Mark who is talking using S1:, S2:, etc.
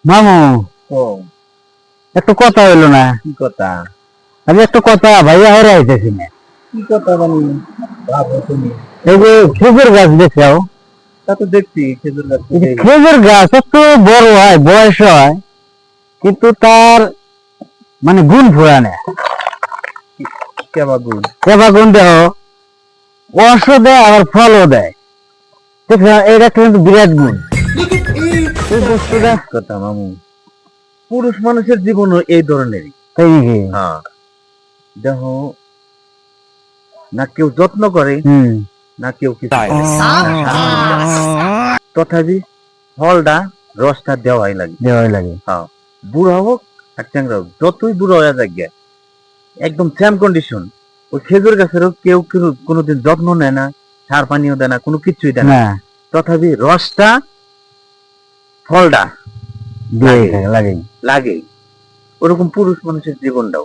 S1: মামু
S2: ও
S1: একটু কথা হইলো না।
S2: কি কথা?
S1: আমি একটা কথা ভাইয়া হয়ে আইতেছি না।
S2: কি কথা মানে ভাবো তুমি?
S1: এই যে খেজুর গাছ দেখছো,
S2: তা তো দেখছি খেজুর গাছ তো দেখি।
S1: খেজুর গাছ একটু বড় হয়, বয়স হয়, কিন্তু তার মানে গুণ ফুরা না।
S2: কেবা গুণ?
S1: কেবা গুণ দেহ রসও দেয় আবার ফলও দেয়। দেখছো, এটা কিন্তু বিরাট গুণ এই বস্তুটা।
S2: কথা মামু, পুরুষ মানুষের জীবনও এই ধরনেরই।
S1: তাই নাকি?
S2: হ্যাঁ, দেখো না কেউ যত্ন করে
S1: হুম।
S2: না কেউ কিছু করে, না সার পানি দেয়। তথাপি ফলটা রসটা দেওয়াই লাগে।
S1: দেওয়াই লাগে।
S2: হ্যাঁ, বুড়া হোক আর চ্যাংরা হোক, যতই বুড়া হয়ে যাক গে, একদম সেম কন্ডিশন। ওই খেজুর গাছেরও কেউ কোনোদিন যত্ন নেয় না, সার পানিও দেয় না, কোনো কিছুই দেয় না,
S1: না
S2: তথাপি রসটা ফলটা
S1: দিয়ে
S2: লাগে
S1: লাগে।
S2: লাগে। ওরকম পুরুষ মানুষের জীবনটাও